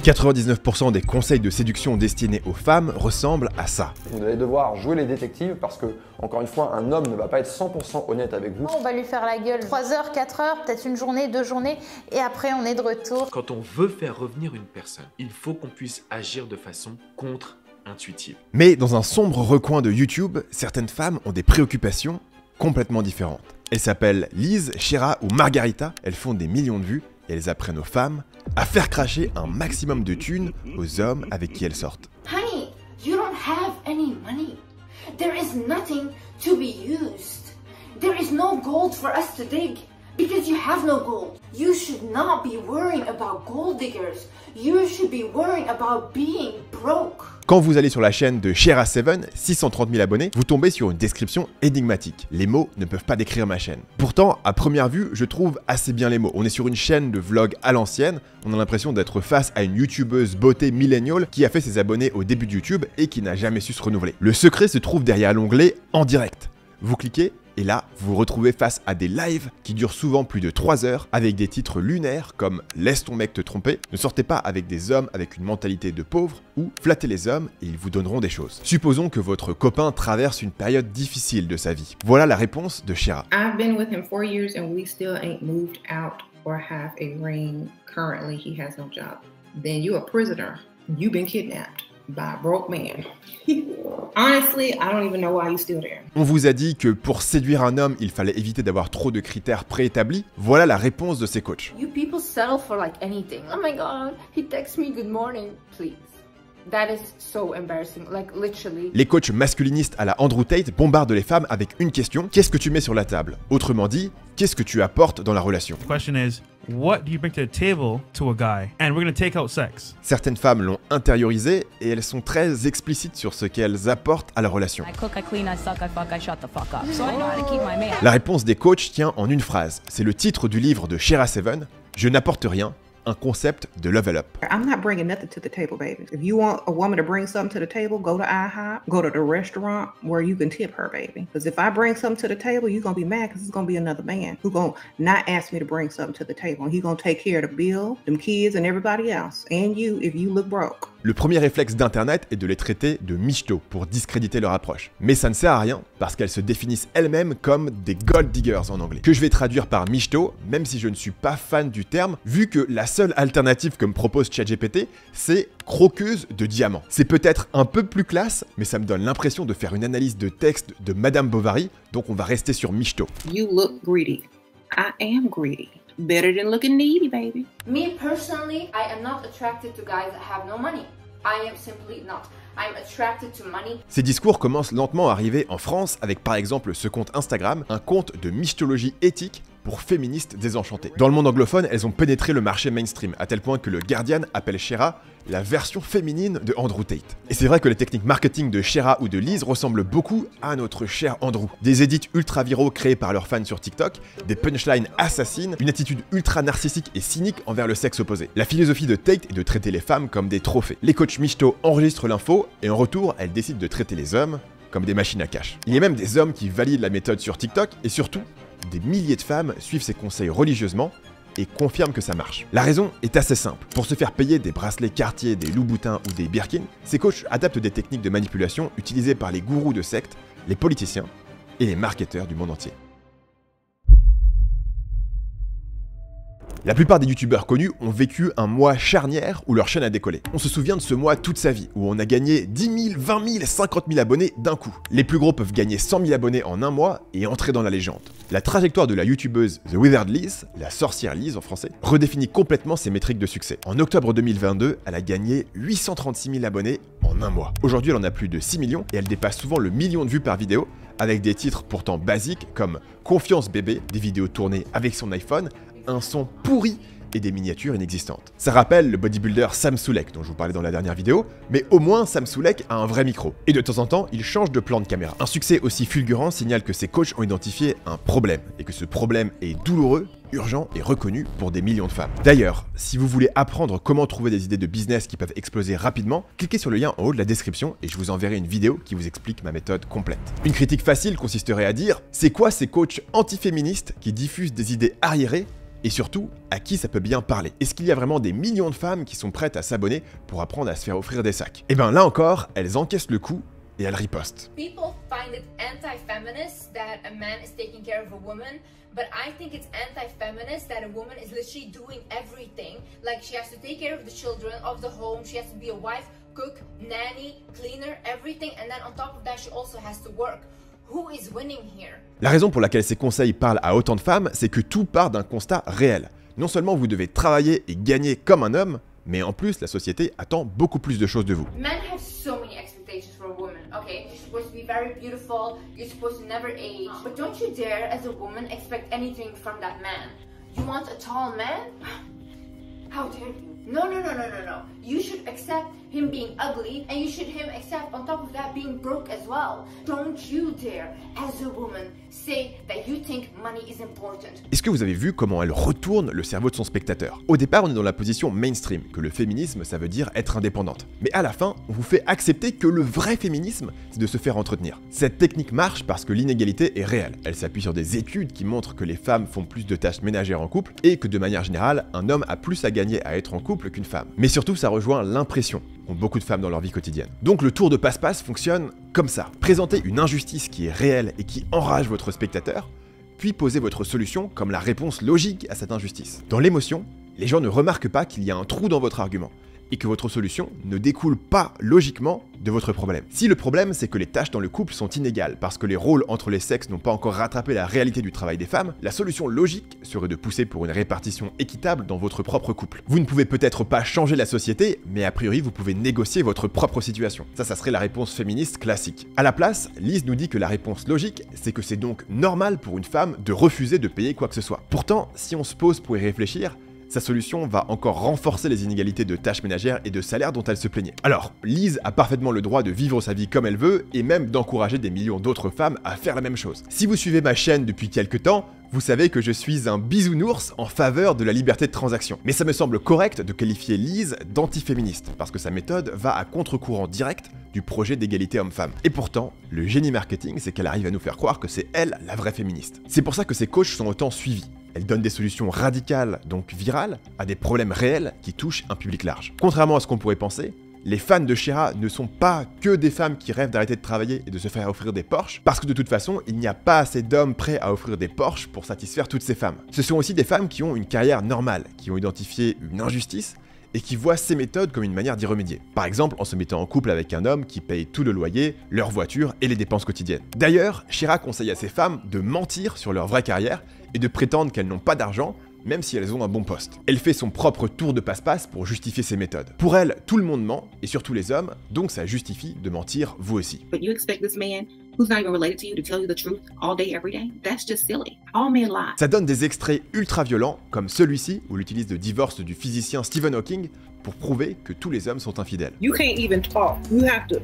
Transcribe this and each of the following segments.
99% des conseils de séduction destinés aux femmes ressemblent à ça. Vous allez devoir jouer les détectives parce que, encore une fois, un homme ne va pas être 100% honnête avec vous. On va lui faire la gueule 3 heures, 4 heures, peut-être une journée, 2 journées, et après on est de retour. Quand on veut faire revenir une personne, il faut qu'on puisse agir de façon contre-intuitive. Mais dans un sombre recoin de YouTube, certaines femmes ont des préoccupations complètement différentes. Elles s'appellent Liz, Shera ou Margarita, elles font des millions de vues et elles apprennent aux femmes à faire cracher un maximum de thunes aux hommes avec qui elles sortent. Honey, you don't have any money. There is nothing to be used. There is no gold for us to dig because you have no gold. You should not be worrying about gold diggers. You should be worrying about being broke. Quand vous allez sur la chaîne de Shera7, 630 000 abonnés, vous tombez sur une description énigmatique. Les mots ne peuvent pas décrire ma chaîne. Pourtant, à première vue, je trouve assez bien les mots. On est sur une chaîne de vlog à l'ancienne, on a l'impression d'être face à une youtubeuse beauté milléniale qui a fait ses abonnés au début de YouTube et qui n'a jamais su se renouveler. Le secret se trouve derrière l'onglet « En direct ». Vous cliquez et là, vous vous retrouvez face à des lives qui durent souvent plus de 3 heures avec des titres lunaires comme « Laisse ton mec te tromper », « Ne sortez pas avec des hommes avec une mentalité de pauvre » ou « Flattez les hommes et ils vous donneront des choses ». Supposons que votre copain traverse une période difficile de sa vie. Voilà la réponse de Shera. I've been with him 4 years and we still ain't moved out or have a ring. Currently, he has no job. Then you a prisoner. You've been kidnapped by a broke man. Honestly, I don't even know why you're still there. On vous a dit que pour séduire un homme, il fallait éviter d'avoir trop de critères préétablis. Voilà la réponse de ces coachs. You people settle for like anything. Oh my god, he texts me good morning, please. That is so embarrassing, like literally. Les coachs masculinistes à la Andrew Tate bombardent les femmes avec une question: qu'est-ce que tu mets sur la table? Autrement dit, qu'est-ce que tu apportes dans la relation? The question is, what do you bring to the table to a guy? And we're going to take out sex. Certaines femmes l'ont intériorisé et elles sont très explicites sur ce qu'elles apportent à la relation. I cook, I clean, I suck, I fuck, I shut the fuck up. So I know how to keep my man. La réponse des coachs tient en une phrase. C'est le titre du livre de Shera7, Je n'apporte rien, un concept de level up. I'm not bringing nothing to the table, baby. If you want a woman to bring something to the table, go to IHOP, go to the restaurant where you can tip her, baby. Because if I bring something to the table, you're going to be mad because it's going to be another man who's going to not ask me to bring something to the table. And he's going to take care of the bill, them kids, and everybody else. And you, if you look broke. Le premier réflexe d'Internet est de les traiter de michto pour discréditer leur approche. Mais ça ne sert à rien parce qu'elles se définissent elles-mêmes comme des gold diggers en anglais. Que je vais traduire par michto, même si je ne suis pas fan du terme, vu que la seule alternative que me propose ChatGPT, c'est croqueuse de diamants. C'est peut-être un peu plus classe, mais ça me donne l'impression de faire une analyse de texte de Madame Bovary, donc on va rester sur michto. You look greedy. I am greedy. Better than looking needy, baby. Me personally, I am not attracted to guys that have no money. I am simply not. I'm attracted to money. Ces discours commencent lentement à arriver en France avec par exemple ce compte Instagram, un compte de mythologie éthique pour féministes désenchantées. Dans le monde anglophone, elles ont pénétré le marché mainstream, à tel point que le Guardian appelle Shera la version féminine de Andrew Tate. Et c'est vrai que les techniques marketing de Shera ou de Liz ressemblent beaucoup à notre cher Andrew. Des edits ultra viraux créés par leurs fans sur TikTok, des punchlines assassines, une attitude ultra narcissique et cynique envers le sexe opposé. La philosophie de Tate est de traiter les femmes comme des trophées. Les coachs michto enregistrent l'info et en retour, elles décident de traiter les hommes comme des machines à cash. Il y a même des hommes qui valident la méthode sur TikTok et surtout, des milliers de femmes suivent ces conseils religieusement et confirment que ça marche. La raison est assez simple. Pour se faire payer des bracelets Cartier, des Louboutins ou des Birkin, ces coachs adaptent des techniques de manipulation utilisées par les gourous de sectes, les politiciens et les marketeurs du monde entier. La plupart des youtubeurs connus ont vécu un mois charnière où leur chaîne a décollé. On se souvient de ce mois toute sa vie, où on a gagné 10 000, 20 000, 50 000 abonnés d'un coup. Les plus gros peuvent gagner 100 000 abonnés en un mois et entrer dans la légende. La trajectoire de la youtubeuse The Withered Liz, la sorcière Liz en français, redéfinit complètement ses métriques de succès. En octobre 2022, elle a gagné 836 000 abonnés en un mois. Aujourd'hui, elle en a plus de 6 millions et elle dépasse souvent le million de vues par vidéo, avec des titres pourtant basiques comme Confiance bébé, des vidéos tournées avec son iPhone, un son pourri et des miniatures inexistantes. Ça rappelle le bodybuilder Sam Sulek dont je vous parlais dans la dernière vidéo, mais au moins Sam Sulek a un vrai micro. Et de temps en temps, il change de plan de caméra. Un succès aussi fulgurant signale que ses coachs ont identifié un problème, et que ce problème est douloureux, urgent et reconnu pour des millions de femmes. D'ailleurs, si vous voulez apprendre comment trouver des idées de business qui peuvent exploser rapidement, cliquez sur le lien en haut de la description et je vous enverrai une vidéo qui vous explique ma méthode complète. Une critique facile consisterait à dire: c'est quoi ces coachs antiféministes qui diffusent des idées arriérées Et surtout, à qui ça peut bien parler? Est-ce qu'il y a vraiment des millions de femmes qui sont prêtes à s'abonner pour apprendre à se faire offrir des sacs? Et ben là encore, elles encaissent le coup et elles ripostent. People find it anti-feminist that a man is taking care of a woman, but I think it's anti-feminist that a woman is literally doing everything. Like she has to take care of the children, of the home, she has to be a wife, cook, nanny, cleaner, everything, and then on top of that she also has to work. Who is winning here? La raison pour laquelle ces conseils parlent à autant de femmes, c'est que tout part d'un constat réel. Non seulement vous devez travailler et gagner comme un homme, mais en plus la société attend beaucoup plus de choses de vous. Men have so many expectations for a woman, okay? You're supposed to be very beautiful, you're supposed to never age, but don't you dare as a woman expect anything from that man. You want a tall man? How dare you? No. You should accept him being ugly, and you should accept on top of that being broke as well. Don't you dare, as a woman, say that you think money is important. Est-ce que vous avez vu comment elle retourne le cerveau de son spectateur? Au départ, on est dans la position mainstream, que le féminisme, ça veut dire être indépendante. Mais à la fin, on vous fait accepter que le vrai féminisme, c'est de se faire entretenir. Cette technique marche parce que l'inégalité est réelle. Elle s'appuie sur des études qui montrent que les femmes font plus de tâches ménagères en couple, et que de manière générale, un homme a plus à gagner à être en couple qu'une femme. Mais surtout, ça rejoint l'impression qu'ont beaucoup de femmes dans leur vie quotidienne. Donc le tour de passe-passe fonctionne comme ça. Présentez une injustice qui est réelle et qui enrage votre spectateur, puis posez votre solution comme la réponse logique à cette injustice. Dans l'émotion, les gens ne remarquent pas qu'il y a un trou dans votre argument, et que votre solution ne découle pas logiquement de votre problème. Si le problème c'est que les tâches dans le couple sont inégales parce que les rôles entre les sexes n'ont pas encore rattrapé la réalité du travail des femmes, la solution logique serait de pousser pour une répartition équitable dans votre propre couple. Vous ne pouvez peut-être pas changer la société, mais a priori vous pouvez négocier votre propre situation. Ça serait la réponse féministe classique. À la place, Lise nous dit que la réponse logique, c'est que c'est donc normal pour une femme de refuser de payer quoi que ce soit. Pourtant, si on se pose pour y réfléchir, sa solution va encore renforcer les inégalités de tâches ménagères et de salaire dont elle se plaignait. Alors, Lise a parfaitement le droit de vivre sa vie comme elle veut, et même d'encourager des millions d'autres femmes à faire la même chose. Si vous suivez ma chaîne depuis quelques temps, vous savez que je suis un bisounours en faveur de la liberté de transaction. Mais ça me semble correct de qualifier Lise d'antiféministe, parce que sa méthode va à contre-courant direct du projet d'égalité homme-femme. Et pourtant, le génie marketing, c'est qu'elle arrive à nous faire croire que c'est elle la vraie féministe. C'est pour ça que ses coachs sont autant suivis. Elle donne des solutions radicales, donc virales, à des problèmes réels qui touchent un public large. Contrairement à ce qu'on pourrait penser, les fans de Shera ne sont pas que des femmes qui rêvent d'arrêter de travailler et de se faire offrir des Porsche, parce que de toute façon, il n'y a pas assez d'hommes prêts à offrir des Porsche pour satisfaire toutes ces femmes. Ce sont aussi des femmes qui ont une carrière normale, qui ont identifié une injustice, et qui voient ces méthodes comme une manière d'y remédier. Par exemple, en se mettant en couple avec un homme qui paye tout le loyer, leur voiture et les dépenses quotidiennes. D'ailleurs, Shera conseille à ces femmes de mentir sur leur vraie carrière et de prétendre qu'elles n'ont pas d'argent, même si elles ont un bon poste. Elle fait son propre tour de passe-passe pour justifier ses méthodes. Pour elle, tout le monde ment, et surtout les hommes, donc ça justifie de mentir vous aussi. But you expect this man who's not even related to you to tell you the truth all day, every day? That's just silly. All men lie. Ça donne des extraits ultra violents, comme celui-ci, où elle utilise le divorce du physicien Stephen Hawking pour prouver que tous les hommes sont infidèles. You can't even talk. You have to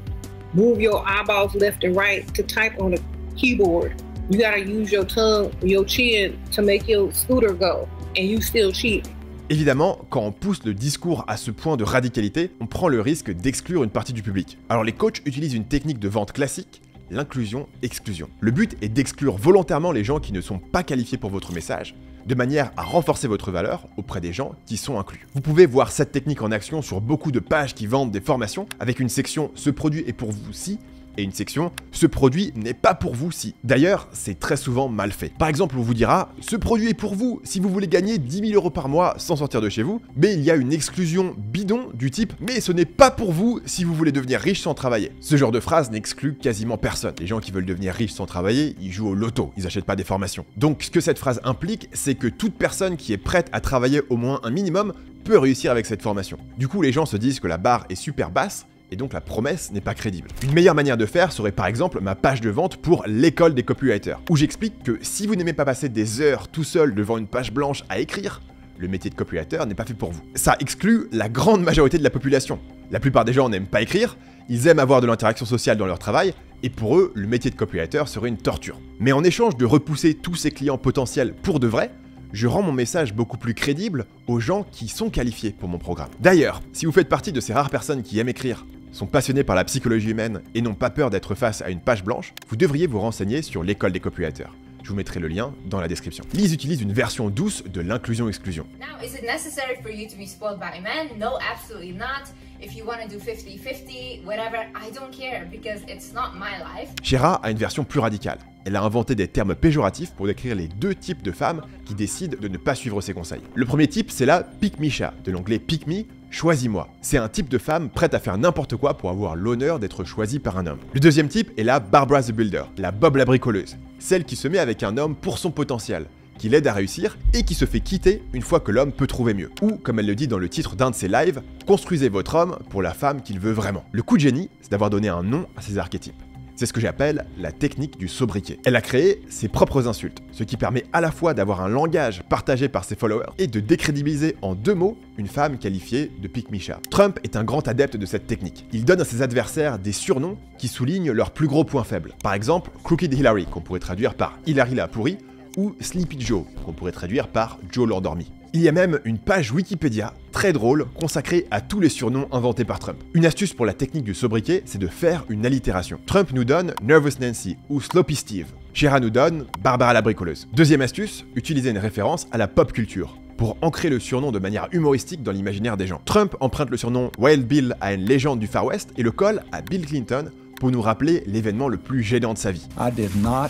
move your eyeballs left and right to type on the keyboard. You gotta use your tongue, your chin to make your scooter go. And you still cheat. Évidemment, quand on pousse le discours à ce point de radicalité, on prend le risque d'exclure une partie du public. Alors les coachs utilisent une technique de vente classique, l'inclusion-exclusion. Le but est d'exclure volontairement les gens qui ne sont pas qualifiés pour votre message, de manière à renforcer votre valeur auprès des gens qui sont inclus. Vous pouvez voir cette technique en action sur beaucoup de pages qui vendent des formations, avec une section « Ce produit est pour vous si » et une section « Ce produit n'est pas pour vous si ». D'ailleurs, c'est très souvent mal fait. Par exemple, on vous dira « Ce produit est pour vous si vous voulez gagner 10 000 € par mois sans sortir de chez vous », mais il y a une exclusion bidon du type « Mais ce n'est pas pour vous si vous voulez devenir riche sans travailler ». Ce genre de phrase n'exclut quasiment personne. Les gens qui veulent devenir riches sans travailler, ils jouent au loto, ils achètent pas des formations. Donc ce que cette phrase implique, c'est que toute personne qui est prête à travailler au moins un minimum peut réussir avec cette formation. Du coup, les gens se disent que la barre est super basse, et donc la promesse n'est pas crédible. Une meilleure manière de faire serait par exemple ma page de vente pour l'école des copywriters, où j'explique que si vous n'aimez pas passer des heures tout seul devant une page blanche à écrire, le métier de copywriter n'est pas fait pour vous. Ça exclut la grande majorité de la population. La plupart des gens n'aiment pas écrire, ils aiment avoir de l'interaction sociale dans leur travail, et pour eux, le métier de copywriter serait une torture. Mais en échange de repousser tous ces clients potentiels pour de vrai, je rends mon message beaucoup plus crédible aux gens qui sont qualifiés pour mon programme. D'ailleurs, si vous faites partie de ces rares personnes qui aiment écrire, sont passionnés par la psychologie humaine et n'ont pas peur d'être face à une page blanche, vous devriez vous renseigner sur l'école des copywriters. Je vous mettrai le lien dans la description. Liz utilise une version douce de l'inclusion-exclusion. Now, is it necessary for you to be spoiled by a man? No, absolutely not. If you want to do 50-50, whatever, I don't care because it's not my life. Shera a une version plus radicale. Elle a inventé des termes péjoratifs pour décrire les deux types de femmes qui décident de ne pas suivre ses conseils. Le premier type, c'est la pick me cha, de l'anglais pick me, choisis-moi. C'est un type de femme prête à faire n'importe quoi pour avoir l'honneur d'être choisie par un homme. Le deuxième type est la Barbara the Builder, la Bob la bricoleuse, celle qui se met avec un homme pour son potentiel, qui l'aide à réussir et qui se fait quitter une fois que l'homme peut trouver mieux. Ou, comme elle le dit dans le titre d'un de ses lives, construisez votre homme pour la femme qu'il veut vraiment. Le coup de génie, c'est d'avoir donné un nom à ces archétypes. C'est ce que j'appelle la technique du sobriquet. Elle a créé ses propres insultes, ce qui permet à la fois d'avoir un langage partagé par ses followers et de décrédibiliser en 2 mots une femme qualifiée de pick me cha. Trump est un grand adepte de cette technique. Il donne à ses adversaires des surnoms qui soulignent leurs plus gros points faibles. Par exemple, Crooked Hillary, qu'on pourrait traduire par Hillary la pourrie, ou Sleepy Joe, qu'on pourrait traduire par Joe l'endormi. Il y a même une page Wikipédia très drôle consacrée à tous les surnoms inventés par Trump. Une astuce pour la technique du sobriquet, c'est de faire une allitération. Trump nous donne Nervous Nancy ou Sloppy Steve. Shera nous donne Barbara la bricoleuse. Deuxième astuce, utiliser une référence à la pop culture pour ancrer le surnom de manière humoristique dans l'imaginaire des gens. Trump emprunte le surnom Wild Bill à une légende du Far West et le colle à Bill Clinton pour nous rappeler l'événement le plus gênant de sa vie. I did not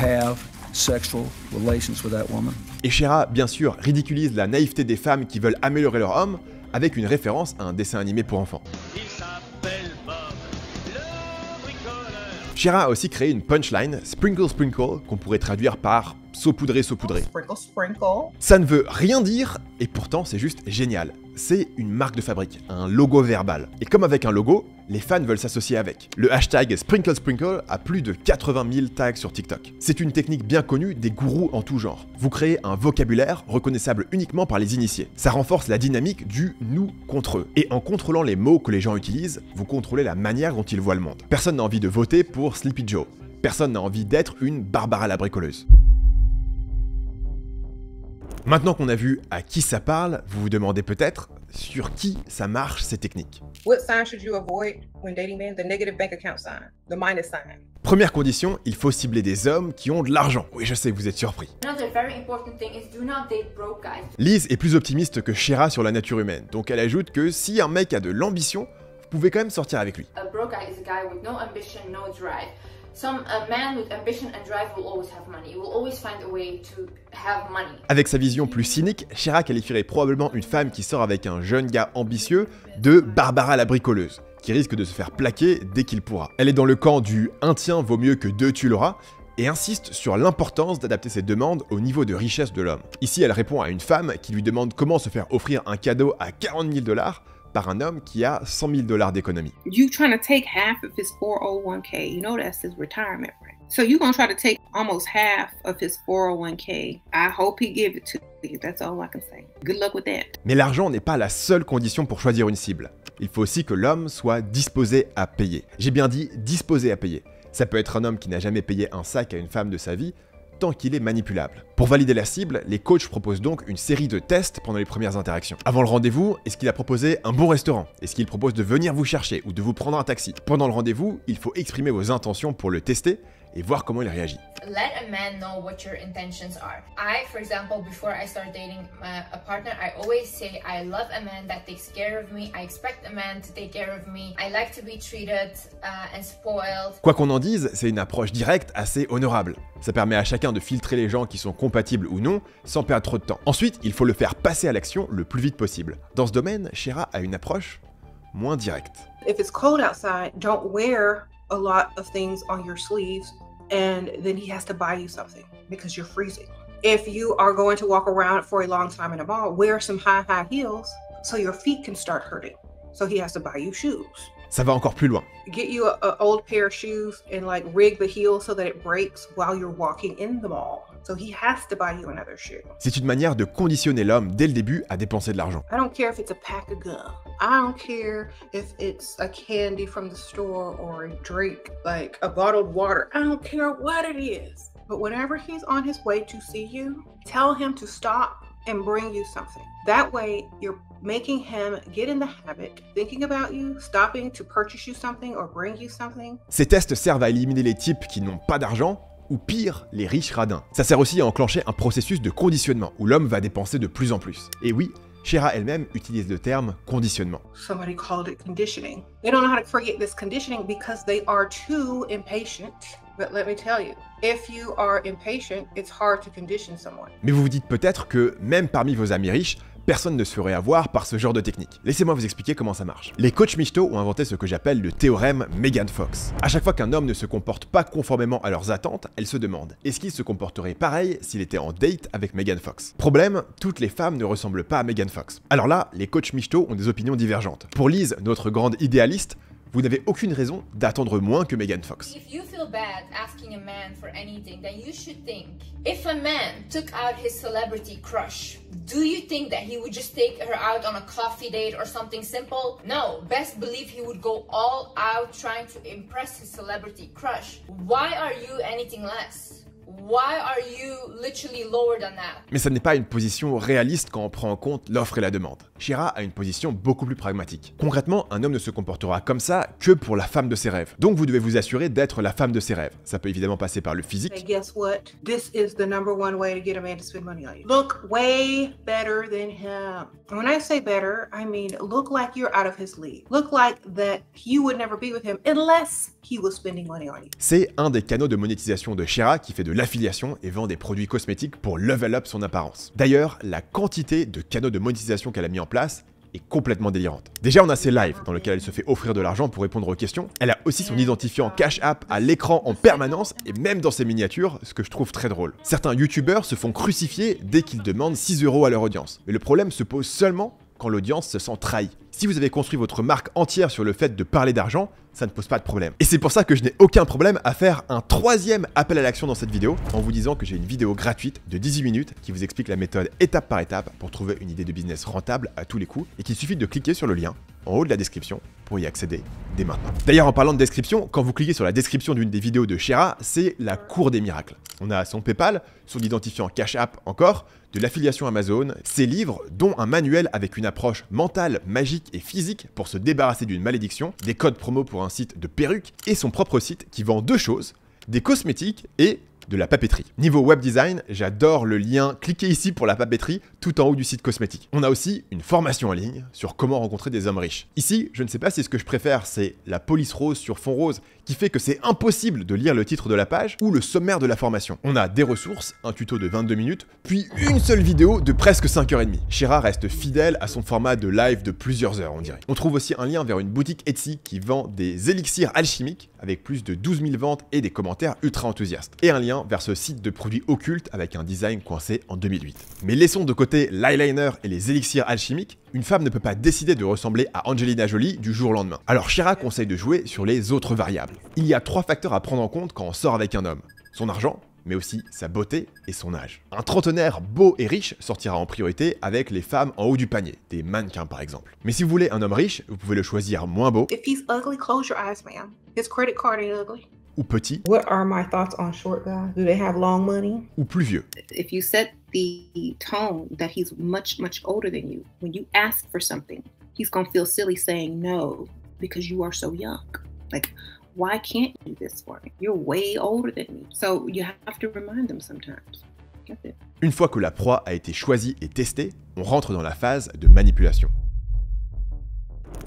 have sexual relations with that woman. Et Shera, bien sûr, ridiculise la naïveté des femmes qui veulent améliorer leur homme avec une référence à un dessin animé pour enfants. Il s'appelle Bob, le bricoleur. Shera a aussi créé une punchline, Sprinkle Sprinkle, qu'on pourrait traduire par saupoudrer, saupoudrer. Sprinkle, sprinkle. Ça ne veut rien dire, et pourtant c'est juste génial. C'est une marque de fabrique, un logo verbal. Et comme avec un logo, les fans veulent s'associer avec. Le hashtag Sprinkle Sprinkle a plus de 80 000 tags sur TikTok. C'est une technique bien connue des gourous en tout genre. Vous créez un vocabulaire reconnaissable uniquement par les initiés. Ça renforce la dynamique du nous contre eux. Et en contrôlant les mots que les gens utilisent, vous contrôlez la manière dont ils voient le monde. Personne n'a envie de voter pour Sleepy Joe. Personne n'a envie d'être une Barbara la bricoleuse. Maintenant qu'on a vu à qui ça parle, vous vous demandez peut-être sur qui ça marche ces techniques. What sign should you avoid when dating men? The negative bank account sign, the minus sign. Première condition, il faut cibler des hommes qui ont de l'argent. Oui, je sais, vous êtes surpris. Another very important thing is do not date broke guys. Liz est plus optimiste que Shera sur la nature humaine, donc elle ajoute que si un mec a de l'ambition, vous pouvez quand même sortir avec lui. A broke guy is a guy with no ambition, no drive. A man with ambition and drive will always have money. He will always find a way to have money. Avec sa vision plus cynique, Shera qualifierait probablement une femme qui sort avec un jeune gars ambitieux de Barbara la bricoleuse, qui risque de se faire plaquer dès qu'il pourra. Elle est dans le camp du « un tien vaut mieux que deux tu l'auras » et insiste sur l'importance d'adapter ses demandes au niveau de richesse de l'homme. Ici, elle répond à une femme qui lui demande comment se faire offrir un cadeau à 40 000 $ par un homme qui a 100 000 $ d'économie. You trying to take half of his 401k. You know that's his retirement, right? So you gonna try to take almost half of his 401k. I hope he give it to you. That's all I can say. Good luck with that. Mais l'argent n'est pas la seule condition pour choisir une cible. Il faut aussi que l'homme soit disposé à payer. J'ai bien dit disposé à payer. Ça peut être un homme qui n'a jamais payé un sac à une femme de sa vie, tant qu'il est manipulable. Pour valider la cible, les coachs proposent donc une série de tests pendant les premières interactions. Avant le rendez-vous, est-ce qu'il a proposé un bon restaurant? Est-ce qu'il propose de venir vous chercher ou de vous prendre un taxi? Pendant le rendez-vous, il faut exprimer vos intentions pour le tester et voir comment il réagit. Let a man know what your intentions are. I, for example, before I start dating a partner, I always say I love a man that takes care of me. I expect a man to take care of me. I like to be treated and spoiled. Quoi qu'on en dise, c'est une approche directe assez honorable. Ça permet à chacun de filtrer les gens qui sont compatibles ou non, sans perdre trop de temps. Ensuite, il faut le faire passer à l'action le plus vite possible. Dans ce domaine, Shera a une approche moins directe. If it's cold outside, don't wear a lot of things on your sleeves and then he has to buy you something because you're freezing. If you are going to walk around for a long time in a mall, wear some high heels so your feet can start hurting. So he has to buy you shoes. Ça va encore plus loin. Get you an old pair of shoes and like rig the heel so that it breaks while you're walking in the mall. So he has to buy you another shoe. C'est une manière de conditionner l'homme dès le début à dépenser de l'argent. I don't care if it's a pack of gum. I don't care if it's a candy from the store or a drink, like a bottled water. I don't care what it is. But whenever he's on his way to see you, tell him to stop and bring you something. That way, you're making him get in the habit, thinking about you, stopping to purchase you something or bring you something. Ces tests servent à éliminer les types qui n'ont pas d'argent ou pire, les riches radins. Ça sert aussi à enclencher un processus de conditionnement où l'homme va dépenser de plus en plus. Et oui, Shera elle-même utilise le terme conditionnement. Somebody called it conditioning. They don't know how to create this conditioning because they are too impatient. But let me tell you, if you are impatient, it's hard to condition someone. Mais vous vous dites peut-être que même parmi vos amis riches, personne ne se ferait avoir par ce genre de technique. Laissez-moi vous expliquer comment ça marche. Les coachs Michto ont inventé ce que j'appelle le théorème Megan Fox. À chaque fois qu'un homme ne se comporte pas conformément à leurs attentes, elles se demandent est-ce qu'il se comporterait pareil s'il était en date avec Megan Fox? Problème, toutes les femmes ne ressemblent pas à Megan Fox. Alors là, les coachs Michto ont des opinions divergentes. Pour Liz, notre grande idéaliste, vous n'avez aucune raison d'attendre moins que Megan Fox. If you feel bad asking a man for anything, then you should think, if a man took out his celebrity crush, do you think that he would just take her out on a coffee date or something simple? No, best believe he would go all out trying to impress his celebrity crush. Why are you anything less? Why are you literally lower than that? Mais ça n'est pas une position réaliste quand on prend en compte l'offre et la demande. Shera a une position beaucoup plus pragmatique. Concrètement, un homme ne se comportera comme ça que pour la femme de ses rêves. Donc vous devez vous assurer d'être la femme de ses rêves. Ça peut évidemment passer par le physique. Hey, guess what? This is the number one way to get a man to spend money on you. Look way better than him. And when I say better, I mean look like you're out of his league. Look like that you would never be with him unless he was spending money on you. C'est un des canaux de monétisation de Shera qui fait de l'affiliation et vend des produits cosmétiques pour level up son apparence. D'ailleurs, la quantité de canaux de monétisation qu'elle a mis en place est complètement délirante. Déjà, on a ses lives dans lesquels elle se fait offrir de l'argent pour répondre aux questions. Elle a aussi son identifiant Cash App à l'écran en permanence et même dans ses miniatures, ce que je trouve très drôle. Certains youtubeurs se font crucifier dès qu'ils demandent 6 € à leur audience. Mais le problème se pose seulement quand l'audience se sent trahie. Si vous avez construit votre marque entière sur le fait de parler d'argent, ça ne pose pas de problème. Et c'est pour ça que je n'ai aucun problème à faire un 3e appel à l'action dans cette vidéo, en vous disant que j'ai une vidéo gratuite de 18 minutes qui vous explique la méthode étape par étape pour trouver une idée de business rentable à tous les coups, et qu'il suffit de cliquer sur le lien en haut de la description pour y accéder dès maintenant. D'ailleurs, en parlant de description, quand vous cliquez sur la description d'une des vidéos de Shera, c'est la cour des miracles. On a son PayPal, son identifiant Cash App encore, de l'affiliation Amazon, ses livres, dont un manuel avec une approche mentale, magique et physique pour se débarrasser d'une malédiction, des codes promo pour un site de perruques, et son propre site qui vend 2 choses, des cosmétiques et de la papeterie. Niveau web design, j'adore le lien cliquez ici pour la papeterie tout en haut du site cosmétique. On a aussi une formation en ligne sur comment rencontrer des hommes riches. Ici, je ne sais pas si ce que je préfère c'est la police rose sur fond rose qui fait que c'est impossible de lire le titre de la page ou le sommaire de la formation. On a des ressources, un tuto de 22 minutes, puis une seule vidéo de presque 5h30. Shera reste fidèle à son format de live de plusieurs heures, on dirait. On trouve aussi un lien vers une boutique Etsy qui vend des élixirs alchimiques avec plus de 12 000 ventes et des commentaires ultra enthousiastes. Et un lien vers ce site de produits occultes avec un design coincé en 2008. Mais laissons de côté l'eyeliner et les élixirs alchimiques, une femme ne peut pas décider de ressembler à Angelina Jolie du jour au lendemain. Alors Shera conseille de jouer sur les autres variables. Il y a 3 facteurs à prendre en compte quand on sort avec un homme. Son argent, mais aussi sa beauté et son âge. Un trentenaire beau et riche sortira en priorité avec les femmes en haut du panier, des mannequins par exemple. Mais si vous voulez un homme riche, vous pouvez le choisir moins beau. If he's ugly, close your eyes, ma'am. His credit card ain't ugly. Ou petit. What are my thoughts on short guys? Do they have long money? Ou plus vieux. If you set the tone that he's much older than you, when you ask for something, he's gonna feel silly saying no because you are so young. Like, why can't you do this for me? You're way older than me. So you have to remind them sometimes. Get it? Une fois que la proie a été choisie et testée, on rentre dans la phase de manipulation.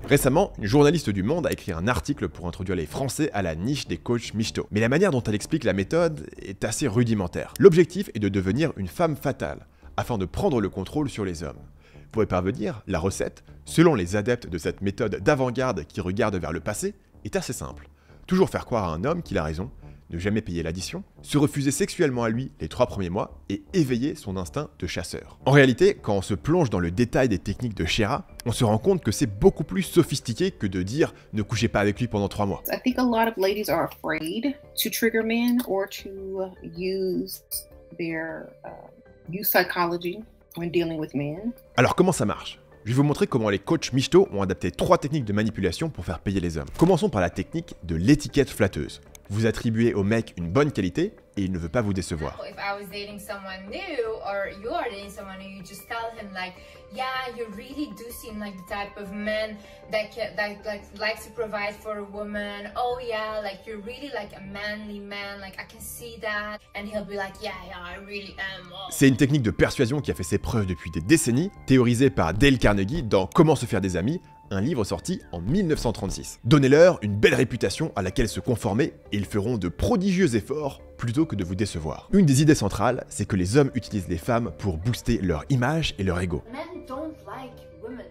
Récemment, une journaliste du Monde a écrit un article pour introduire les Français à la niche des coachs Michto. Mais la manière dont elle explique la méthode est assez rudimentaire. L'objectif est de devenir une femme fatale, afin de prendre le contrôle sur les hommes. Pour y parvenir, la recette, selon les adeptes de cette méthode d'avant-garde qui regarde vers le passé, est assez simple. Toujours faire croire à un homme qu'il a raison, ne jamais payer l'addition, se refuser sexuellement à lui les 3 premiers mois et éveiller son instinct de chasseur. En réalité, quand on se plonge dans le détail des techniques de Shera, on se rend compte que c'est beaucoup plus sophistiqué que de dire ne couchez pas avec lui pendant 3 mois. I think a lot of ladies are afraid to trigger men or to use their use psychology when dealing with men. Alors comment ça marche ? Je vais vous montrer comment les coachs Michto ont adapté 3 techniques de manipulation pour faire payer les hommes. Commençons par la technique de l'étiquette flatteuse. Vous attribuez au mec une bonne qualité et il ne veut pas vous décevoir. If I was dating someone new, or you are dating someone new, you just tell him like, yeah, you really do seem like the type of man that likes to provide for a woman. Oh yeah, like you're really like a manly man, like I can see that. And he'll be like, yeah, I really am. Oh. C'est une technique de persuasion qui a fait ses preuves depuis des décennies, théorisée par Dale Carnegie dans Comment se faire des amis, un livre sorti en 1936. Donnez-leur une belle réputation à laquelle se conformer et ils feront de prodigieux efforts plutôt que de vous décevoir. Une des idées centrales, c'est que les hommes utilisent les femmes pour booster leur image et leur ego. Men don't like women.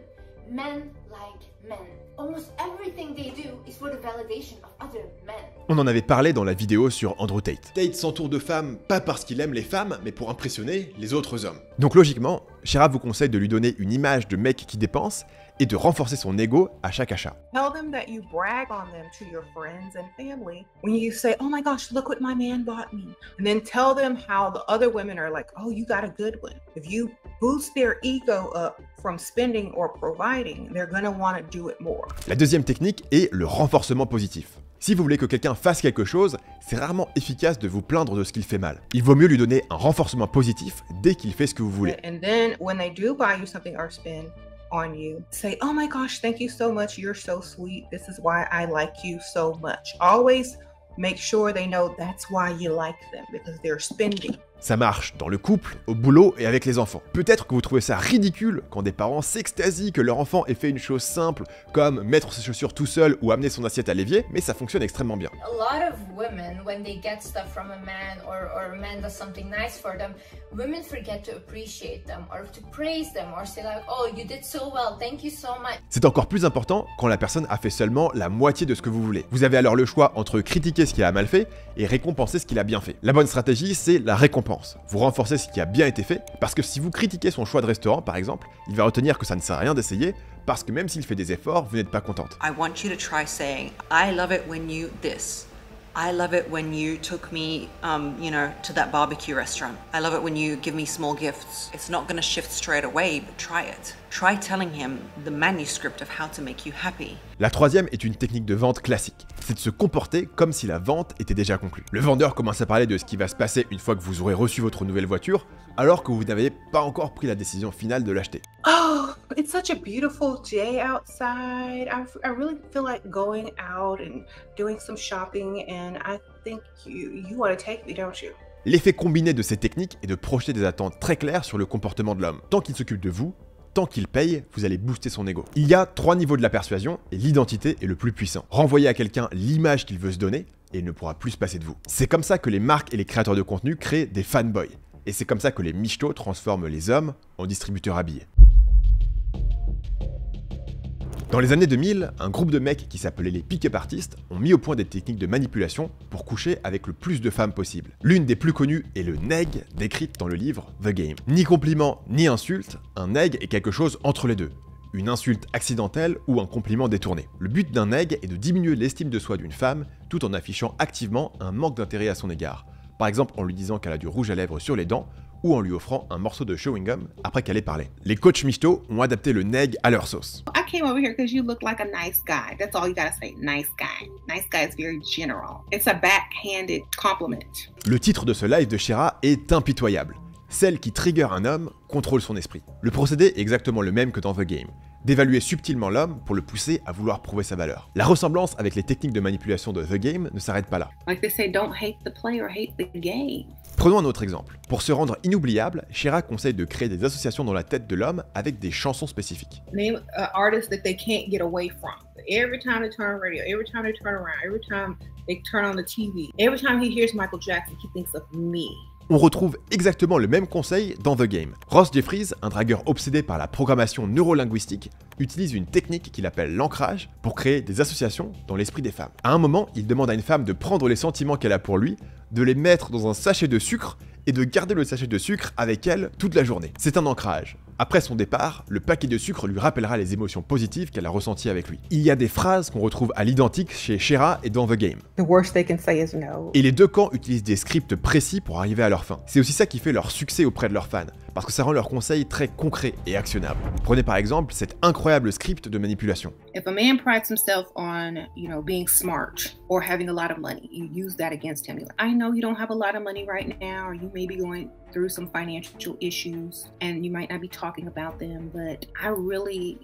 Men like men. Almost everything they do is for the validation of other men. On en avait parlé dans la vidéo sur Andrew Tate. Tate s'entoure de femmes pas parce qu'il aime les femmes, mais pour impressionner les autres hommes. Donc logiquement, Shera vous conseille de lui donner une image de mec qui dépense et de renforcer son ego à chaque achat. Tell them that you brag on them to your friends and family when you say, oh my gosh, look what my man bought me. And then tell them how the other women are like, oh, you got a good one. If you boost their ego up from spending or providing, they're gonna want to do it more. La deuxième technique est le renforcement positif. Si vous voulez que quelqu'un fasse quelque chose, c'est rarement efficace de vous plaindre de ce qu'il fait mal. Il vaut mieux lui donner un renforcement positif dès qu'il fait ce que vous voulez. And then when they do buy you something or spend on you, say, oh my gosh, thank you so much, you're so sweet, this is why I like you so much. Always make sure they know that's why you like them, because they're spending. Ça marche dans le couple, au boulot et avec les enfants. Peut-être que vous trouvez ça ridicule quand des parents s'extasient que leur enfant ait fait une chose simple, comme mettre ses chaussures tout seul ou amener son assiette à l'évier, mais ça fonctionne extrêmement bien. A lot of women, when they get stuff from a man or a man does something nice for them, women forget to appreciate them or to praise them or say like, oh, you did so well, thank you so much. C'est encore plus important quand la personne a fait seulement la moitié de ce que vous voulez. Vous avez alors le choix entre critiquer ce qu'il a mal fait et récompenser ce qu'il a bien fait. La bonne stratégie, c'est la récompense. Vous renforcez ce qui a bien été fait, parce que si vous critiquez son choix de restaurant par exemple, il va retenir que ça ne sert à rien d'essayer, parce que même s'il fait des efforts, vous n'êtes pas contente. I want you to try saying, I love it when you this. I love it when you took me, to that barbecue restaurant. I love it when you give me small gifts. It's not going to shift straight away, but try it. Try telling him the manuscript of how to make you happy. La troisième est une technique de vente classique. C'est de se comporter comme si la vente était déjà conclue. Le vendeur commence à parler de ce qui va se passer une fois que vous aurez reçu votre nouvelle voiture, alors que vous n'avez pas encore pris la décision finale de l'acheter. Oh, it's such a beautiful day outside. I really feel like going out and doing some shopping, and I think you want to take me, don't you? L'effet combiné de ces techniques est de projeter des attentes très claires sur le comportement de l'homme. Tant qu'il s'occupe de vous, tant qu'il paye, vous allez booster son ego. Il y a 3 niveaux de la persuasion, et l'identité est le plus puissant. Renvoyez à quelqu'un l'image qu'il veut se donner, et il ne pourra plus se passer de vous. C'est comme ça que les marques et les créateurs de contenu créent des fanboys. Et c'est comme ça que les michtos transforment les hommes en distributeurs habillés. Dans les années 2000, un groupe de mecs qui s'appelait les pick-up artistes ont mis au point des techniques de manipulation pour coucher avec le plus de femmes possible. L'une des plus connues est le neg, décrite dans le livre The Game. Ni compliment, ni insulte, un neg est quelque chose entre les deux. Une insulte accidentelle ou un compliment détourné. Le but d'un neg est de diminuer l'estime de soi d'une femme tout en affichant activement un manque d'intérêt à son égard. Par exemple en lui disant qu'elle a du rouge à lèvres sur les dents, ou en lui offrant un morceau de chewing-gum après qu'elle ait parlé. Les coachs michtos ont adapté le neg à leur sauce. I came over here because you look like a nice guy. That's all you gotta say, nice guy. Nice guy is very general. It's a backhanded compliment. Le titre de ce live de Shera est impitoyable. Celle qui trigger un homme contrôle son esprit. Le procédé est exactement le même que dans The Game. D'évaluer subtilement l'homme pour le pousser à vouloir prouver sa valeur. La ressemblance avec les techniques de manipulation de The Game ne s'arrête pas là. Like they say, don't hate the player, hate the game. Prenons un autre exemple. Pour se rendre inoubliable, Shera conseille de créer des associations dans la tête de l'homme avec des chansons spécifiques. Name an artist that they can't get away from. Every time they turn on radio, every time they turn around, every time they turn on the TV, every time he hears Michael Jackson, he thinks of me. On retrouve exactement le même conseil dans The Game. Ross Jeffries, un dragueur obsédé par la programmation neurolinguistique, utilise une technique qu'il appelle l'ancrage pour créer des associations dans l'esprit des femmes. À un moment, il demande à une femme de prendre les sentiments qu'elle a pour lui, de les mettre dans un sachet de sucre et de garder le sachet de sucre avec elle toute la journée. C'est un ancrage. Après son départ, le paquet de sucre lui rappellera les émotions positives qu'elle a ressenties avec lui. Il y a des phrases qu'on retrouve à l'identique chez Shera et dans The Game. The worst they can say is no. Et les deux camps utilisent des scripts précis pour arriver à leur fin. C'est aussi ça qui fait leur succès auprès de leurs fans. parce que ça rend leurs conseils très concrets et actionnables. Prenez par exemple cet incroyable script de manipulation. If a man prides himself on, being smart or having a lot of money, you use that against him. You're like, I know you don't have a lot of money right now, or you may be going through some financial issues and you might not be talking about them, but I really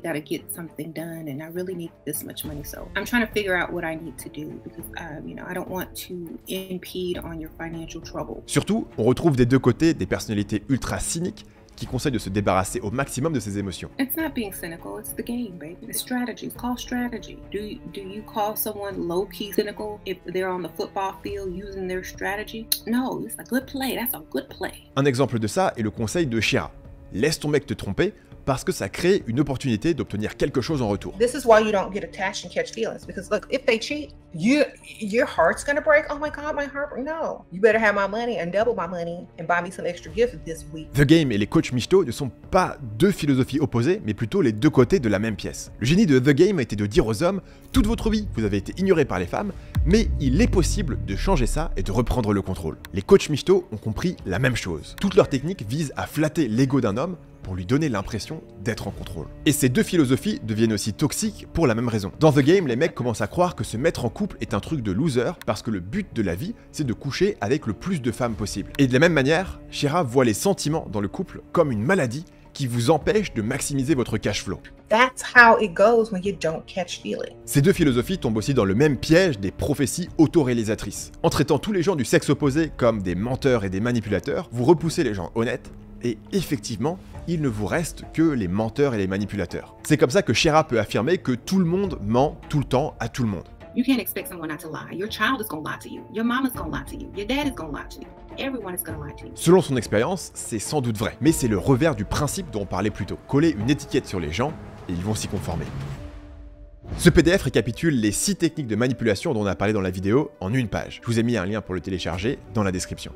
got to get something done and I really need this much money. So I'm trying to figure out what I need to do because, I don't want to impede on your financial trouble. Surtout, on retrouve des deux côtés des personnalités ultra cyniques qui conseillent de se débarrasser au maximum de ses émotions. It's not being cynical, it's the game, baby. It's strategy. It's called strategy. Do you call someone low-key cynical if they're on the football field using their strategy? No, it's a good play. That's a good play. Un exemple de ça est le conseil de Shira. Laisse ton mec te tromper parce que ça crée une opportunité d'obtenir quelque chose en retour. This is why you don't get attached and catch feelings. Because look, if they cheat, your heart's gonna break. Oh my God, my heart. No, you better have my money and double my money and buy me some extra gifts this week. The Game et les coachs Michto ne sont pas deux philosophies opposées, mais plutôt les deux côtés de la même pièce. Le génie de The Game a été de dire aux hommes, toute votre vie, vous avez été ignorés par les femmes, mais il est possible de changer ça et de reprendre le contrôle. Les coachs Michto ont compris la même chose. Toutes leurs techniques visent à flatter l'ego d'un homme pour lui donner l'impression d'être en contrôle. Et ces deux philosophies deviennent aussi toxiques pour la même raison. Dans The Game, les mecs commencent à croire que se mettre en couple est un truc de loser parce que le but de la vie, c'est de coucher avec le plus de femmes possible. Et de la même manière, Shira voit les sentiments dans le couple comme une maladie qui vous empêche de maximiser votre cash flow. That's how it goes when you don't catch feelings. Ces deux philosophies tombent aussi dans le même piège des prophéties autoréalisatrices. En traitant tous les gens du sexe opposé comme des menteurs et des manipulateurs, vous repoussez les gens honnêtes et effectivement, il ne vous reste que les menteurs et les manipulateurs. C'est comme ça que Shira peut affirmer que tout le monde ment tout le temps à tout le monde. You can't expect someone not to lie. Your child is gonna lie to you. Your mom is gonna lie to you. Your dad is gonna lie to you. Everyone is gonna lie to you. Selon son expérience, c'est sans doute vrai, mais c'est le revers du principe dont on parlait plus tôt. Coller une étiquette sur les gens et ils vont s'y conformer. Ce PDF récapitule les 6 techniques de manipulation dont on a parlé dans la vidéo en une page. Je vous ai mis un lien pour le télécharger dans la description.